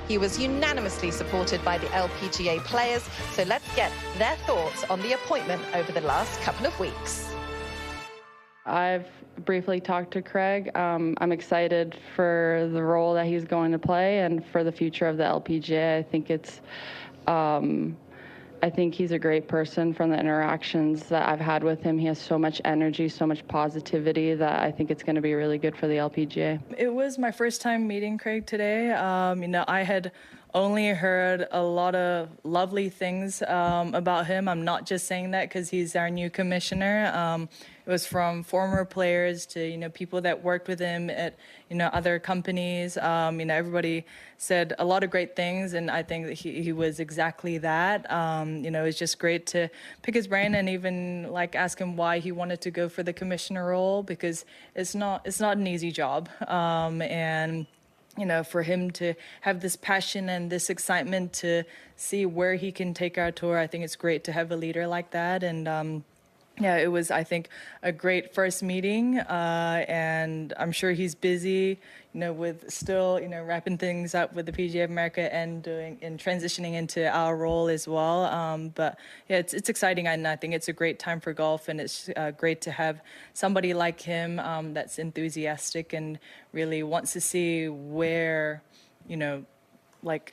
He was unanimously supported by the LPGA players. So let's get their thoughts on the appointment over the last couple of weeks. I've briefly talked to Craig. I'm excited for the role that he's going to play and for the future of the LPGA. I think he's a great person. From the interactions that I've had with him, he has so much energy, so much positivity that I think it's going to be really good for the LPGA. It was my first time meeting Craig today. I had only heard a lot of lovely things about him. I'm not just saying that because he's our new commissioner. It was from former players to, people that worked with him at, other companies. Everybody said a lot of great things, and I think that he was exactly that. It was just great to pick his brain and even ask him why he wanted to go for the commissioner role, because it's not an easy job. And for him to have this passion and this excitement to see where he can take our tour, I think it's great to have a leader like that. And it was, I think, a great first meeting, and I'm sure he's busy, with still, wrapping things up with the PGA of America and transitioning into our role as well. But yeah, it's exciting, and I think it's a great time for golf, and it's great to have somebody like him that's enthusiastic and really wants to see where,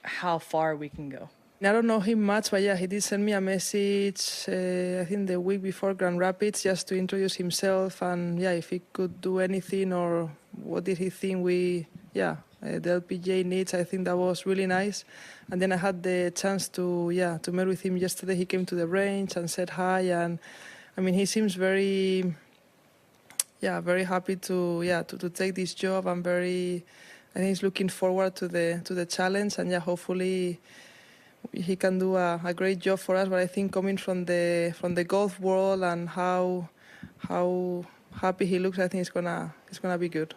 how far we can go. I don't know him much, but yeah, he did send me a message, I think the week before Grand Rapids, just to introduce himself and, if he could do anything or what did he think the LPGA needs. I think that was really nice. And then I had the chance to meet with him yesterday. He came to the range and said hi, and he seems very happy to take this job. I think he's looking forward to the challenge, and hopefully he can do a great job for us. But I think coming from the golf world and how happy he looks, I think it's gonna be good.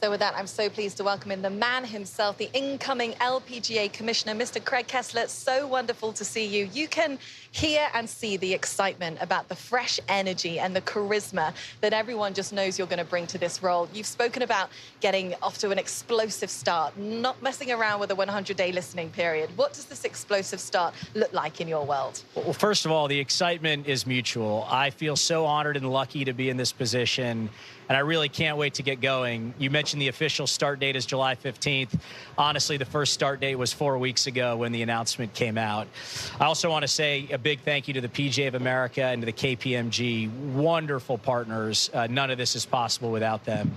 So with that, I'm so pleased to welcome in the man himself, the incoming LPGA commissioner, Mr. Craig Kessler. So wonderful to see you. You can hear and see the excitement about the fresh energy and the charisma that everyone just knows you're going to bring to this role. You've spoken about getting off to an explosive start, not messing around with a 100-day listening period. What does this explosive start look like in your world? Well, first of all, the excitement is mutual. I feel so honored and lucky to be in this position, and I really can't wait to get going. You mentioned the official start date is July 15th. Honestly, the first start date was 4 weeks ago when the announcement came out. I also want to say a big thank you to the PGA of America and to the KPMG. Wonderful partners. None of this is possible without them.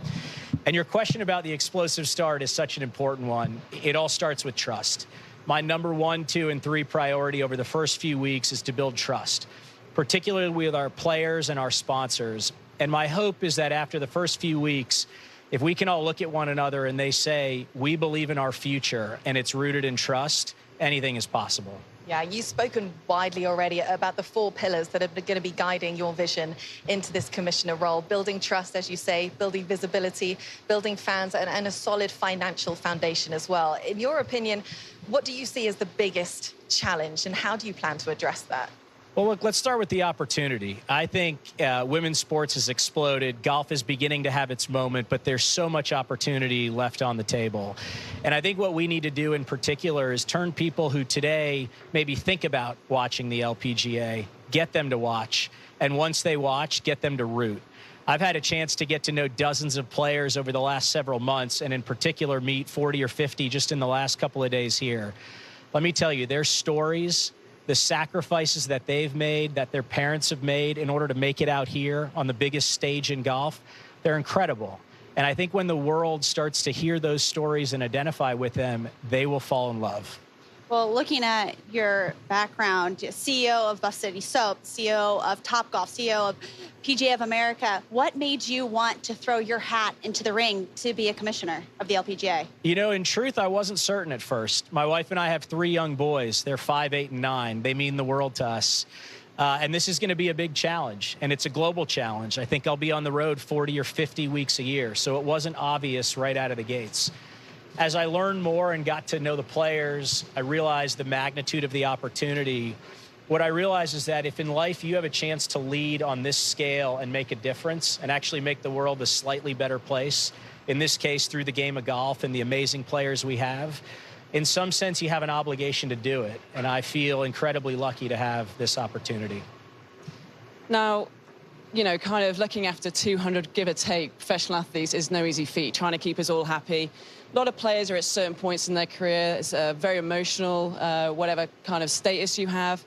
And your question about the explosive start is such an important one. It all starts with trust. My number 1, 2, and 3 priority over the first few weeks is to build trust, particularly with our players and our sponsors. And my hope is that after the first few weeks, if we can all look at one another and they say, we believe in our future and it's rooted in trust, anything is possible. Yeah, you've spoken widely already about the 4 pillars that are going to be guiding your vision into this commissioner role. Building trust, as you say, building visibility, building fans, and a solid financial foundation as well. In your opinion, what do you see as the biggest challenge, and how do you plan to address that? Well, look, let's start with the opportunity. I think women's sports has exploded. Golf is beginning to have its moment, but there's so much opportunity left on the table. And I think what we need to do in particular is turn people who today maybe think about watching the LPGA, get them to watch. And once they watch, get them to root. I've had a chance to get to know dozens of players over the last several months, and in particular meet 40 or 50 just in the last couple of days here. Let me tell you, their stories, the sacrifices that they've made, that their parents have made in order to make it out here on the biggest stage in golf, they're incredible. And I think when the world starts to hear those stories and identify with them, they will fall in love. Well, looking at your background, CEO of Buff City Soap, CEO of Topgolf, CEO of PGA of America, what made you want to throw your hat into the ring to be a commissioner of the LPGA? You know, in truth, I wasn't certain at first. My wife and I have 3 young boys. They're 5, 8, and 9. They mean the world to us. And this is going to be a big challenge, and it's a global challenge. I think I'll be on the road 40 or 50 weeks a year, so it wasn't obvious right out of the gates. As I learned more and got to know the players, I realized the magnitude of the opportunity. What I realized is that if in life you have a chance to lead on this scale and make a difference and actually make the world a slightly better place, in this case through the game of golf and the amazing players we have, in some sense you have an obligation to do it. And I feel incredibly lucky to have this opportunity. Now, you know, kind of looking after 200, give or take, professional athletes is no easy feat, trying to keep us all happy. A lot of players are at certain points in their career. It's very emotional, whatever kind of status you have.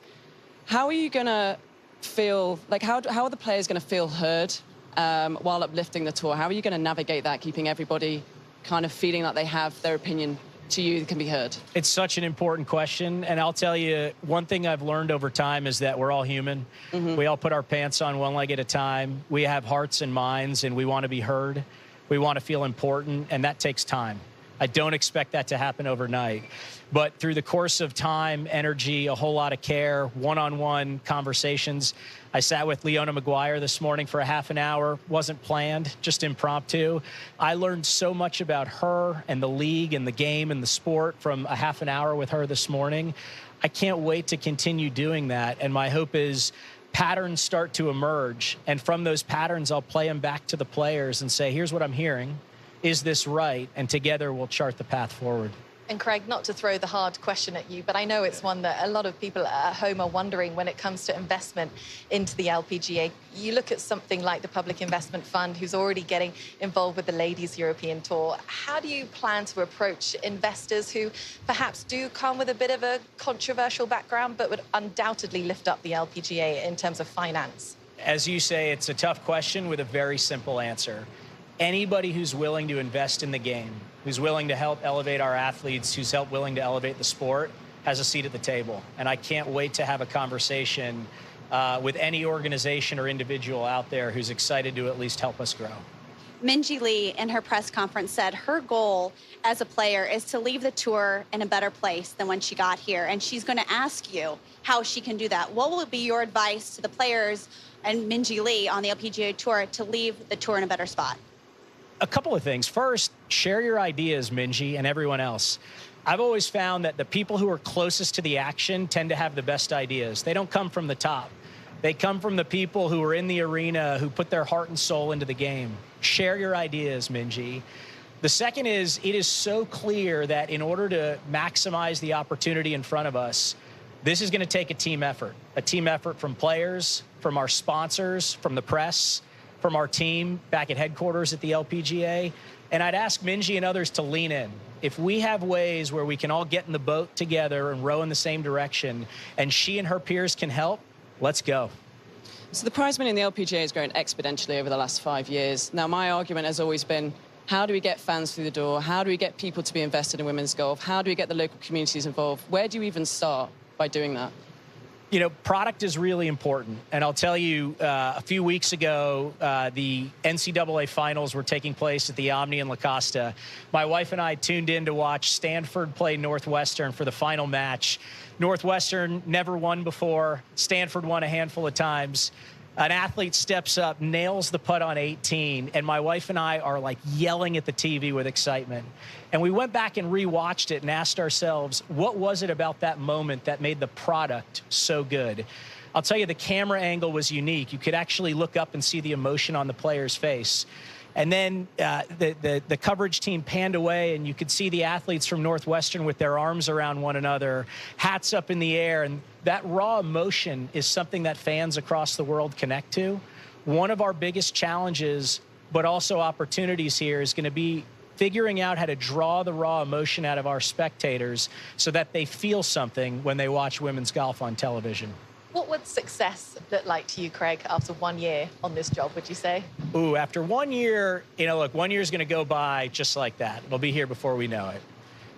How are you going to feel, like, how are the players going to feel heard while uplifting the tour? How are you going to navigate that, keeping everybody kind of feeling like they have their opinion to you that can be heard? It's such an important question, and I'll tell you, one thing I've learned over time is that we're all human. We all put our pants on one leg at a time. We have hearts and minds, and we want to be heard. We want to feel important, and that takes time. I don't expect that to happen overnight. But through the course of time, energy, a whole lot of care, one-on-one conversations. I sat with Leona Maguire this morning for a half an hour. Wasn't planned, just impromptu. I learned so much about her and the league and the game and the sport from a half an hour with her this morning. I can't wait to continue doing that. And my hope is patterns start to emerge. And from those patterns, I'll play them back to the players and say, here's what I'm hearing. Is this right? And together we'll chart the path forward. And Craig, not to throw the hard question at you, but I know it's one that a lot of people at home are wondering when it comes to investment into the LPGA. You look at something like the Public Investment Fund, who's already getting involved with the Ladies European Tour. How do you plan to approach investors who perhaps do come with a bit of a controversial background, but would undoubtedly lift up the LPGA in terms of finance? As you say, it's a tough question with a very simple answer. Anybody who's willing to invest in the game, who's willing to help elevate our athletes, who's willing to elevate the sport, has a seat at the table. And I can't wait to have a conversation with any organization or individual out there who's excited to at least help us grow. Minjee Lee, in her press conference, said her goal as a player is to leave the tour in a better place than when she got here. And she's going to ask you how she can do that. What will be your advice to the players and Minjee Lee on the LPGA Tour to leave the tour in a better spot? A couple of things. First, share your ideas, Minjee, and everyone else. I've always found that the people who are closest to the action tend to have the best ideas. They don't come from the top. They come from the people who are in the arena, who put their heart and soul into the game. Share your ideas, Minjee. The second is, it is so clear that in order to maximize the opportunity in front of us, this is going to take a team effort from players, from our sponsors, from the press, from our team back at headquarters at the LPGA. And I'd ask Minjee and others to lean in. If we have ways where we can all get in the boat together and row in the same direction, and she and her peers can help, let's go. So the prize money in the LPGA has grown exponentially over the last 5 years. Now, my argument has always been, how do we get fans through the door? How do we get people to be invested in women's golf? How do we get the local communities involved? Where do you even start by doing that? You know, product is really important. And I'll tell you, a few weeks ago, the NCAA finals were taking place at the Omni in La Costa. My wife and I tuned in to watch Stanford play Northwestern for the final match. Northwestern never won before. Stanford won a handful of times. An athlete steps up, nails the putt on 18, and my wife and I are like yelling at the TV with excitement. And we went back and rewatched it and asked ourselves, what was it about that moment that made the product so good? I'll tell you, the camera angle was unique. You could actually look up and see the emotion on the player's face. And then the coverage team panned away, and you could see the athletes from Northwestern with their arms around one another, hats up in the air. And that raw emotion is something that fans across the world connect to. One of our biggest challenges, but also opportunities here, is going to be figuring out how to draw the raw emotion out of our spectators so that they feel something when they watch women's golf on television. What would success look like to you, Craig, after 1 year on this job, would you say? Ooh, after 1 year, you know, look, 1 year is going to go by just like that. It'll be here before we know it.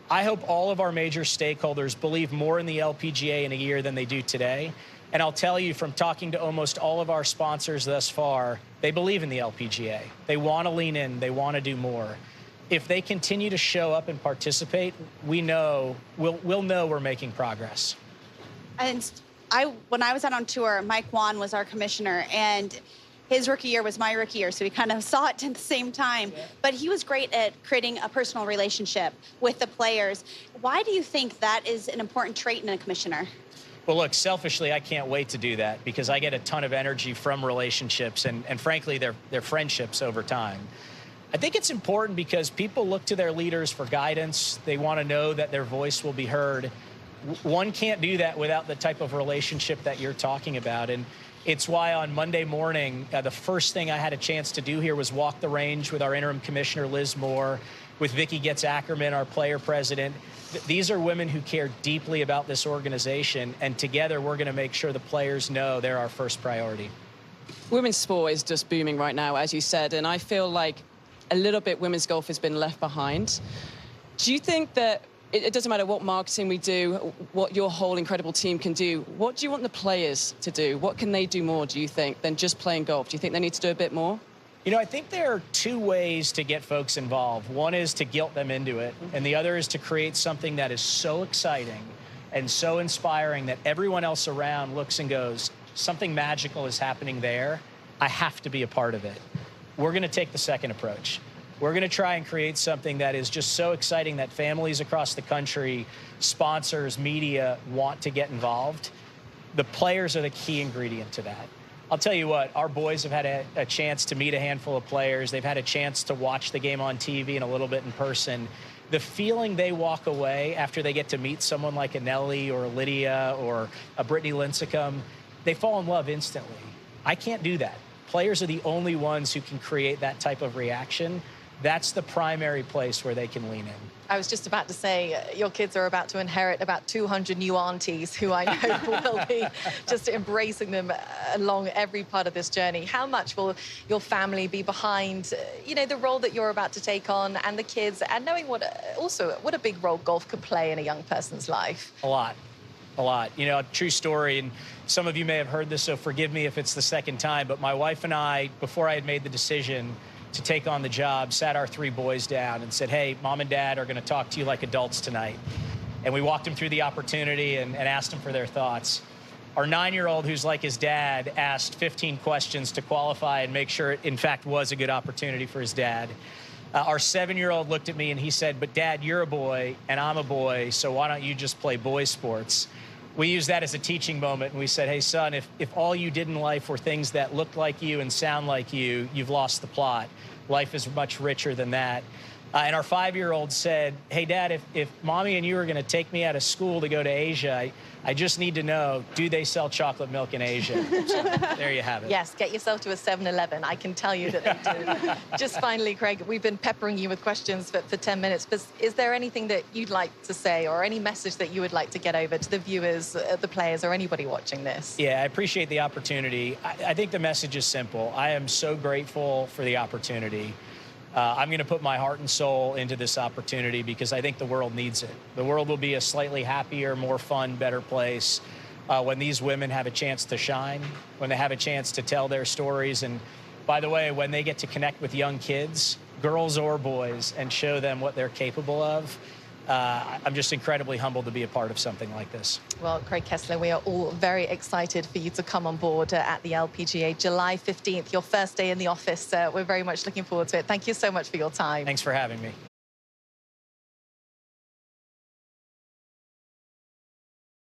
I hope all of our major stakeholders believe more in the LPGA in a year than they do today. And I'll tell you, from talking to almost all of our sponsors thus far, they believe in the LPGA. They want to lean in. They want to do more. If they continue to show up and participate, we'll know we're making progress. And when I was out on tour, Mike Wan was our commissioner, and his rookie year was my rookie year, so we kind of saw it at the same time. Yeah. But he was great at creating a personal relationship with the players. Why do you think that is an important trait in a commissioner? Well, look, selfishly, I can't wait to do that because I get a ton of energy from relationships and frankly, their friendships over time. I think it's important because people look to their leaders for guidance. They want to know that their voice will be heard. One can't do that without the type of relationship that you're talking about. And it's why on Monday morning, the first thing I had a chance to do here was walk the range with our interim commissioner, Liz Moore, with Vicki Getz-Ackerman, our player president. These are women who care deeply about this organization, and together we're going to make sure the players know they're our first priority. Women's sport is just booming right now, as you said, and I feel like a little bit women's golf has been left behind. Do you think that it doesn't matter what marketing we do, what your whole incredible team can do, what do you want the players to do? What can they do more, do you think, than just playing golf? Do you think they need to do a bit more? You know, I think there are two ways to get folks involved. One is to guilt them into it, and the other is to create something that is so exciting and so inspiring that everyone else around looks and goes, something magical is happening there. I have to be a part of it. We're going to take the second approach. We're going to try and create something that is just so exciting that families across the country, sponsors, media want to get involved. The players are the key ingredient to that. I'll tell you what, our boys have had a chance to meet a handful of players. They've had a chance to watch the game on TV and a little bit in person. The feeling they walk away after they get to meet someone like a Nelly or a Lydia or a Brittany Lincecum, they fall in love instantly. I can't do that. Players are the only ones who can create that type of reaction. That's the primary place where they can lean in. I was just about to say, your kids are about to inherit about 200 new aunties who I know will be just embracing them along every part of this journey. How much will your family be behind, you know, the role that you're about to take on and the kids, and knowing what a big role golf could play in a young person's life? A lot. You know, a true story, and some of you may have heard this, so forgive me if it's the second time, but my wife and I, before I had made the decision to take on the job, sat our three boys down and said, hey, mom and dad are going to talk to you like adults tonight. And we walked them through the opportunity and asked them for their thoughts. Our 9-year-old, who's like his dad, asked 15 questions to qualify and make sure it, in fact, was a good opportunity for his dad. Our 7-year-old looked at me and he said, but Dad, you're a boy and I'm a boy, so why don't you just play boy sports? We used that as a teaching moment, and we said, hey, son, if all you did in life were things that looked like you and sound like you, you've lost the plot. Life is much richer than that. And our 5-year-old said, hey, Dad, if Mommy and you are going to take me out of school to go to Asia, I just need to know, do they sell chocolate milk in Asia? So there you have it. Yes, get yourself to a 7-Eleven. I can tell you that they do. Just finally, Craig, we've been peppering you with questions for 10 minutes, but is there anything that you'd like to say or any message that you would like to get over to the viewers, the players, or anybody watching this? Yeah, I appreciate the opportunity. I think the message is simple. I am so grateful for the opportunity. I'm going to put my heart and soul into this opportunity because I think the world needs it. The world will be a slightly happier, more fun, better place when these women have a chance to shine, when they have a chance to tell their stories. And by the way, when they get to connect with young kids, girls or boys, and show them what they're capable of, I'm just incredibly humbled to be a part of something like this. Well, Craig Kessler, we are all very excited for you to come on board at the LPGA July 15th, your first day in the office. We're very much looking forward to it. Thank you so much for your time. Thanks for having me.